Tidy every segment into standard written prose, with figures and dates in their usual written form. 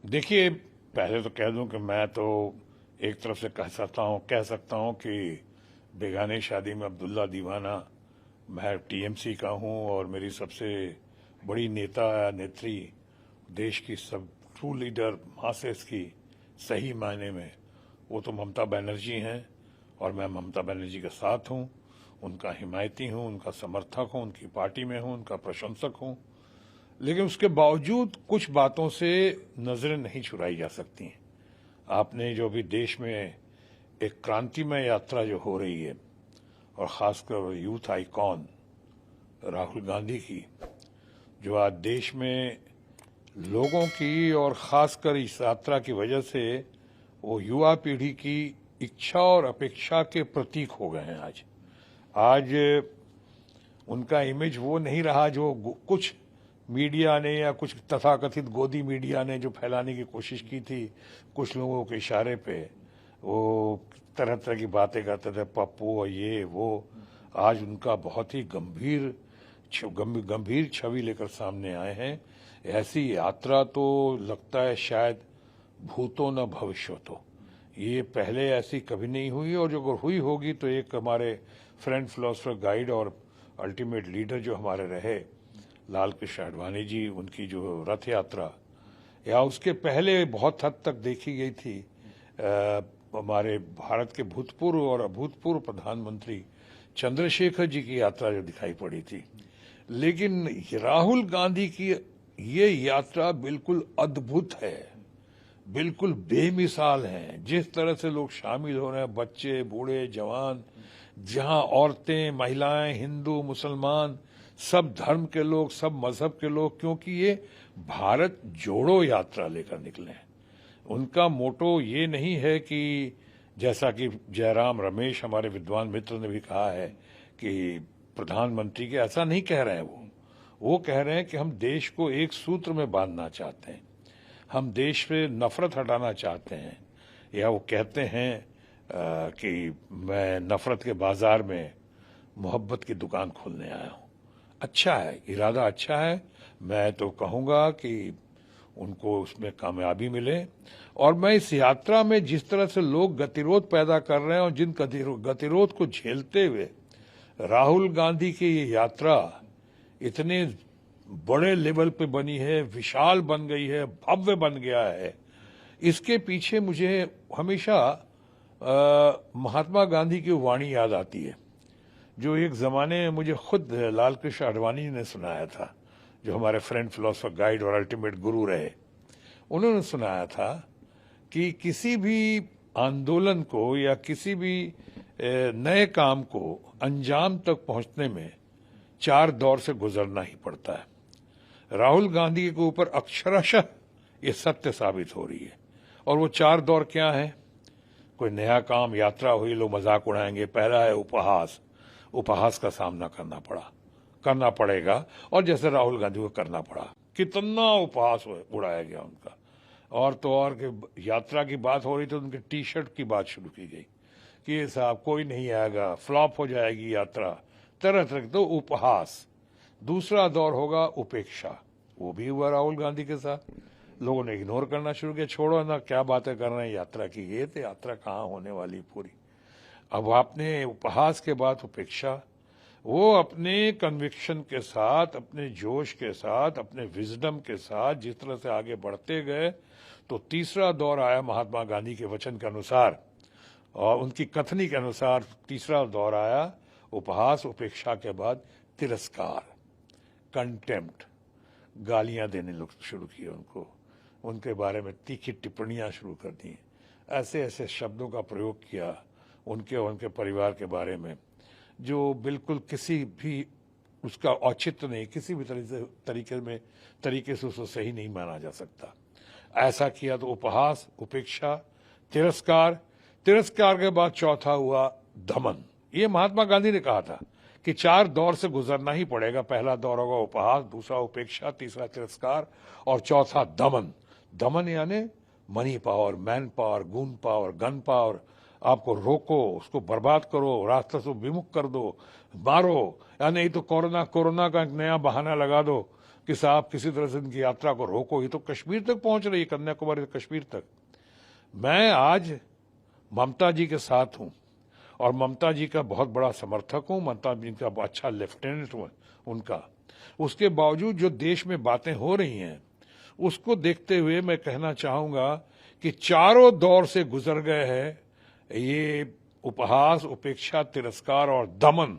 देखिए, पहले तो कह दूं कि मैं तो एक तरफ से कह सकता हूं कि बेगानी शादी में अब्दुल्ला दीवाना। मैं टीएमसी का हूं और मेरी सबसे बड़ी नेता या नेत्री, देश की सब ट्रू लीडर मासेस की सही मायने में, वो तो ममता बनर्जी हैं। और मैं ममता बनर्जी के साथ हूं, उनका हिमायती हूं, उनका समर्थक हूं, उनकी पार्टी में हूं, उनका प्रशंसक हूं। लेकिन उसके बावजूद कुछ बातों से नजरें नहीं चुराई जा सकती। आपने जो भी देश में एक क्रांतिमय यात्रा जो हो रही है, और खासकर यूथ आइकॉन राहुल गांधी की, जो आज देश में लोगों की और खासकर इस यात्रा की वजह से वो युवा पीढ़ी की इच्छा और अपेक्षा के प्रतीक हो गए हैं। आज आज उनका इमेज वो नहीं रहा जो कुछ मीडिया ने या कुछ तथाकथित गोदी मीडिया ने जो फैलाने की कोशिश की थी। कुछ लोगों के इशारे पे वो तरह तरह की बातें करते थे, पप्पू और ये वो। आज उनका बहुत ही गंभीर छवि लेकर सामने आए हैं। ऐसी यात्रा तो लगता है शायद भूतो न भविष्यतो। ये पहले ऐसी कभी नहीं हुई, और जो अगर हुई होगी तो एक हमारे फ्रेंड फिलोसफर गाइड और अल्टीमेट लीडर जो हमारे रहे लाल कृष्ण आडवाणी जी, उनकी जो रथ यात्रा, या उसके पहले बहुत हद तक देखी गई थी हमारे भारत के भूतपूर्व और अभूतपूर्व प्रधानमंत्री चंद्रशेखर जी की यात्रा जो दिखाई पड़ी थी। लेकिन राहुल गांधी की ये यात्रा बिल्कुल अद्भुत है, बिल्कुल बेमिसाल है। जिस तरह से लोग शामिल हो रहे हैं, बच्चे, बूढ़े, जवान, जहां औरतें, महिलाएं, हिंदू, मुसलमान, सब धर्म के लोग, सब मजहब के लोग, क्योंकि ये भारत जोड़ो यात्रा लेकर निकले हैं। उनका मोटो ये नहीं है कि जैसा कि जयराम रमेश हमारे विद्वान मित्र ने भी कहा है कि प्रधानमंत्री के, ऐसा नहीं कह रहे हैं वो कह रहे हैं कि हम देश को एक सूत्र में बांधना चाहते हैं, हम देश पे नफरत हटाना चाहते हैं। या वो कहते हैं कि मैं नफरत के बाजार में मोहब्बत की दुकान खोलने आया हूं। अच्छा है, इरादा अच्छा है। मैं तो कहूंगा कि उनको उसमें कामयाबी मिले। और मैं इस यात्रा में जिस तरह से लोग गतिरोध पैदा कर रहे हैं और जिन गतिरोध को झेलते हुए राहुल गांधी की ये यात्रा इतने बड़े लेवल पे बनी है, विशाल बन गई है, भव्य बन गया है, इसके पीछे मुझे हमेशा महात्मा गांधी की वाणी याद आती है, जो एक जमाने में मुझे खुद लाल कृष्ण आडवाणी ने सुनाया था, जो हमारे फ्रेंड फिलोसफर गाइड और अल्टीमेट गुरु रहे। उन्होंने सुनाया था कि किसी भी आंदोलन को या किसी भी नए काम को अंजाम तक पहुंचने में 4 दौर से गुजरना ही पड़ता है। राहुल गांधी के ऊपर अक्षरशः ये सत्य साबित हो रही है। और वो 4 दौर क्या है? कोई नया काम, यात्रा हुई, लोग मजाक उड़ाएंगे। पहला है उपहास। उपहास का सामना करना पड़ेगा, और जैसे राहुल गांधी को करना पड़ा, कितना उपहास उड़ाया गया उनका। और तो और कि यात्रा की बात हो रही तो उनके टी शर्ट की बात शुरू की गई कि ये साहब कोई नहीं आएगा, फ्लॉप हो जाएगी यात्रा, तरह तरह। तो उपहास। दूसरा दौर होगा उपेक्षा। वो भी हुआ राहुल गांधी के साथ। लोगों ने इग्नोर करना शुरू किया, छोड़ो ना, क्या बातें कर रहे हैं यात्रा की, ये तो यात्रा कहाँ होने वाली पूरी। अब आपने उपहास के बाद उपेक्षा। वो अपने कन्विक्शन के साथ, अपने जोश के साथ, अपने विजडम के साथ जिस तरह से आगे बढ़ते गए, तो तीसरा दौर आया महात्मा गांधी के वचन के अनुसार और उनकी कथनी के अनुसार। तीसरा दौर आया उपहास, उपेक्षा के बाद तिरस्कार, कंटेम्प्ट, गालियां देने लोग शुरू किए उनको, उनके बारे में तीखी टिप्पणियां शुरू कर दी, ऐसे ऐसे शब्दों का प्रयोग किया उनके और उनके परिवार के बारे में, जो बिल्कुल किसी भी उसका औचित्य नहीं, किसी भी तरीके से उसको सही नहीं माना जा सकता। ऐसा किया तो उपहास, उपेक्षा, तिरस्कार। तिरस्कार के बाद चौथा हुआ दमन। ये महात्मा गांधी ने कहा था कि 4 दौर से गुजरना ही पड़ेगा। पहला दौर होगा उपहास, दूसरा उपेक्षा, तीसरा तिरस्कार और चौथा दमन। दमन यानी money power, man power, goon power, gun power. आपको रोको, उसको बर्बाद करो, रास्ते से विमुख कर दो, मारो, या नहीं तो कोरोना का एक नया बहाना लगा दो, कि साहब किसी तरह से इनकी यात्रा को रोको, ये तो कश्मीर तक पहुंच रही है, कन्याकुमारी से कश्मीर तक। मैं आज ममता जी के साथ हूं और ममता जी का बहुत बड़ा समर्थक हूं, ममता जी का अच्छा लेफ्टिनेंट हूं उनका। उसके बावजूद जो देश में बातें हो रही हैं उसको देखते हुए मैं कहना चाहूंगा कि चारों दौर से गुजर गए हैं ये उपहास, उपेक्षा, तिरस्कार और दमन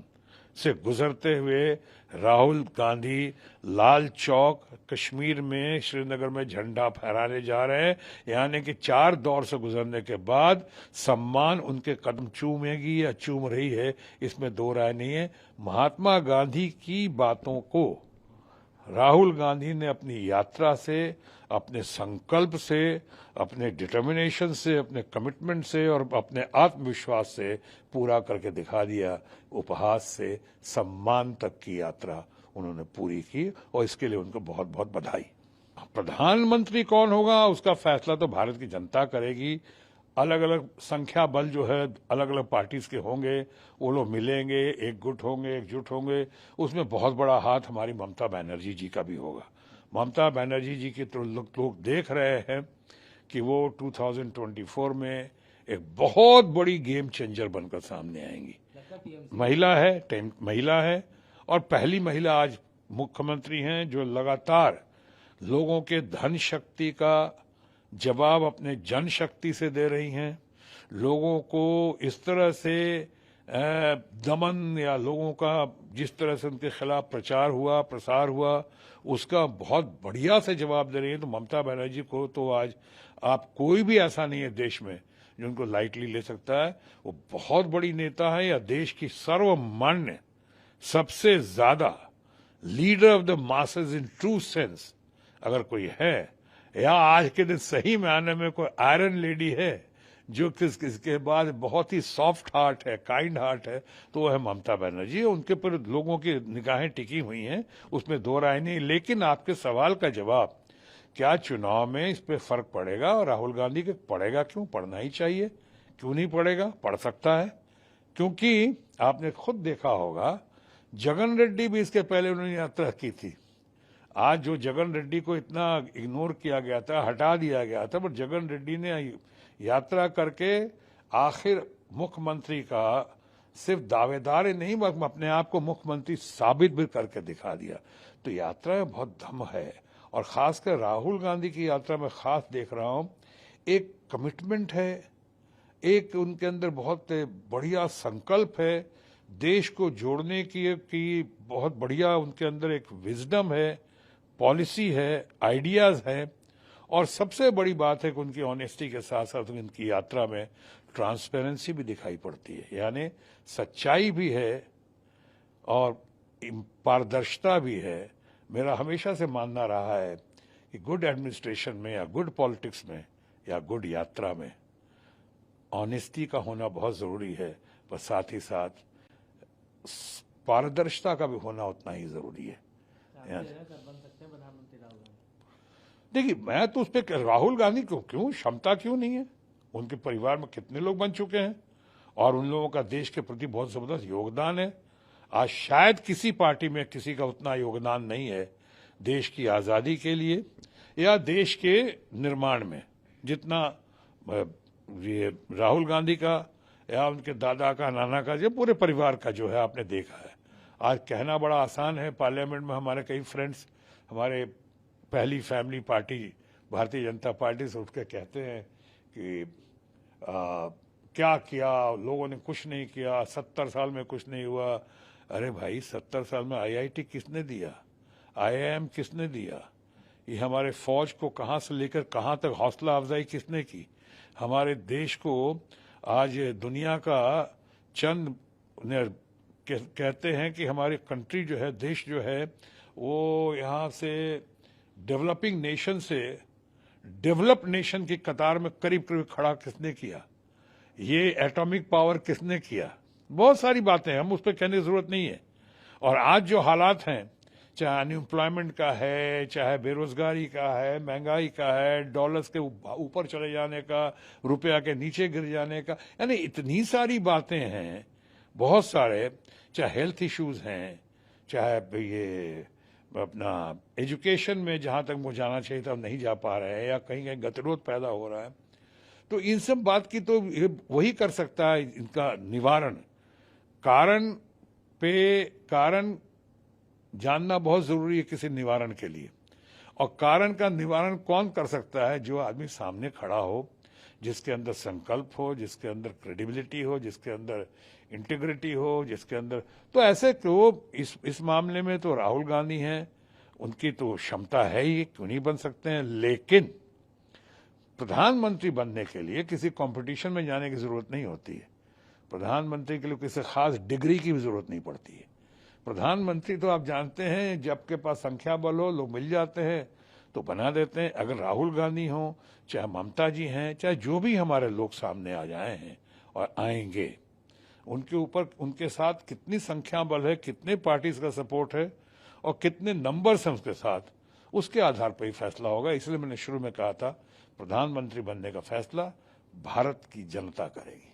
से गुजरते हुए राहुल गांधी लाल चौक कश्मीर में, श्रीनगर में झंडा फहराने जा रहे हैं। यानी कि 4 दौर से गुजरने के बाद सम्मान उनके कदम चूमेगी या चूम रही है, इसमें दो राय नहीं है। महात्मा गांधी की बातों को राहुल गांधी ने अपनी यात्रा से, अपने संकल्प से, अपने डिटर्मिनेशन से, अपने कमिटमेंट से और अपने आत्मविश्वास से पूरा करके दिखा दिया। उपहास से सम्मान तक की यात्रा उन्होंने पूरी की और इसके लिए उनको बहुत बहुत बधाई। प्रधानमंत्री कौन होगा उसका फैसला तो भारत की जनता करेगी। अलग अलग संख्या बल जो है अलग अलग पार्टीज के होंगे, वो लोग मिलेंगे, एकजुट होंगे। उसमें बहुत बड़ा हाथ हमारी ममता बनर्जी जी का भी होगा। ममता बनर्जी जी की तो लोग देख रहे हैं कि वो 2024 में एक बहुत बड़ी गेम चेंजर बनकर सामने आएंगी। महिला है और पहली महिला आज मुख्यमंत्री हैं जो लगातार लोगों के धन शक्ति का जवाब अपने जनशक्ति से दे रही हैं। लोगों को इस तरह से दमन या लोगों का जिस तरह से उनके खिलाफ प्रचार हुआ, प्रसार हुआ, उसका बहुत बढ़िया से जवाब दे रही है। तो ममता बनर्जी को तो आज आप कोई भी ऐसा नहीं है देश में जो उनको लाइटली ले सकता है। वो बहुत बड़ी नेता है या देश की सर्वमान्य सबसे ज्यादा leader of the masses in true sense अगर कोई है, या आज के दिन सही मायने में कोई आयरन लेडी है जो किसके बाद बहुत ही सॉफ्ट हार्ट है, काइंड हार्ट है, तो वो है ममता बनर्जी। उनके पर लोगों की निगाहें टिकी हुई हैं, उसमें दो राय नहीं। लेकिन आपके सवाल का जवाब, क्या चुनाव में इस पे फर्क पड़ेगा? और राहुल गांधी के पड़ेगा क्यों? पड़ना ही चाहिए। क्यों नहीं पड़ेगा? पड़ सकता है, क्योंकि आपने खुद देखा होगा जगन रेड्डी भी इसके पहले उन्होंने यात्रा की थी। आज जो जगन रेड्डी को इतना इग्नोर किया गया था, हटा दिया गया था, पर जगन रेड्डी ने यात्रा करके आखिर मुख्यमंत्री का सिर्फ दावेदार ही नहीं बल्कि अपने आप को मुख्यमंत्री साबित भी करके दिखा दिया। तो यात्रा में बहुत दम है और खासकर राहुल गांधी की यात्रा में खास देख रहा हूं, एक कमिटमेंट है, एक उनके अंदर बहुत बढ़िया संकल्प है, देश को जोड़ने की बहुत बढ़िया उनके अंदर एक विजडम है, पॉलिसी है, आइडियाज हैं। और सबसे बड़ी बात है कि उनकी ऑनेस्टी के साथ साथ उनकी यात्रा में ट्रांसपेरेंसी भी दिखाई पड़ती है, यानी सच्चाई भी है और पारदर्शिता भी है। मेरा हमेशा से मानना रहा है कि गुड एडमिनिस्ट्रेशन में या गुड पॉलिटिक्स में या गुड यात्रा में ऑनेस्टी का होना बहुत जरूरी है, पर साथ ही साथ पारदर्शिता का भी होना उतना ही जरूरी है। देखिए, मैं तो उस पर राहुल गांधी को क्यों, क्षमता क्यों नहीं है? उनके परिवार में कितने लोग बन चुके हैं और उन लोगों का देश के प्रति बहुत जबरदस्त योगदान है। आज शायद किसी पार्टी में किसी का उतना योगदान नहीं है देश की आजादी के लिए या देश के निर्माण में जितना ये राहुल गांधी का या उनके दादा का, नाना का, या पूरे परिवार का जो है आपने देखा है। आज कहना बड़ा आसान है, पार्लियामेंट में हमारे कई फ्रेंड्स हमारे पहली family party Bharatiya Janata party से उठ के कहते हैं कि क्या किया लोगों ने? कुछ नहीं किया, 70 साल में कुछ नहीं हुआ। अरे भाई, 70 साल में आईआईटी किसने दिया? आईआईएम किसने दिया? ये हमारे फौज को कहां से लेकर कहां तक हौसला अफजाई किसने की? हमारे देश को आज दुनिया का चंद कहते हैं कि हमारी कंट्री जो है, देश जो है, वो यहाँ से डेवलपिंग नेशन से डेवलप नेशन की कतार में करीब करीब खड़ा किसने किया? ये एटॉमिक पावर किसने किया? बहुत सारी बातें, हम उस पर कहने की जरूरत नहीं है। और आज जो हालात हैं, चाहे अनएम्प्लॉयमेंट का है, चाहे बेरोजगारी का है, महंगाई का है, डॉलर्स के ऊपर चले जाने का, रुपया के नीचे गिर जाने का, यानी इतनी सारी बातें हैं, बहुत सारे, चाहे हेल्थ इश्यूज हैं, चाहे ये अपना एजुकेशन में जहां तक वो जाना चाहिए था नहीं जा पा रहे हैं, या कहीं कहीं गतिरोध पैदा हो रहा है, तो इन सब बात की तो ये वही कर सकता है इनका निवारण। कारण जानना बहुत जरूरी है किसी निवारण के लिए, और कारण का निवारण कौन कर सकता है? जो आदमी सामने खड़ा हो, जिसके अंदर संकल्प हो, जिसके अंदर क्रेडिबिलिटी हो, जिसके अंदर इंटीग्रिटी हो, जिसके अंदर, तो ऐसे तो इस मामले में तो राहुल गांधी हैं, उनकी तो क्षमता है ही, क्यों नहीं बन सकते हैं। लेकिन प्रधानमंत्री बनने के लिए किसी कंपटीशन में जाने की जरूरत नहीं होती है। प्रधानमंत्री के लिए किसी खास डिग्री की भी जरूरत नहीं पड़ती है। प्रधानमंत्री तो आप जानते हैं, जब के पास संख्या बल हो, लोग मिल जाते हैं तो बना देते हैं। अगर राहुल गांधी हो, चाहे ममता जी हैं, चाहे जो भी हमारे लोग सामने आ जाए हैं और आएंगे, उनके ऊपर, उनके साथ कितनी संख्या बल है, कितने पार्टीज का सपोर्ट है और कितने नंबर्स हैं उसके साथ, उसके आधार पर ही फैसला होगा। इसलिए मैंने शुरू में कहा था, प्रधानमंत्री बनने का फैसला भारत की जनता करेगी।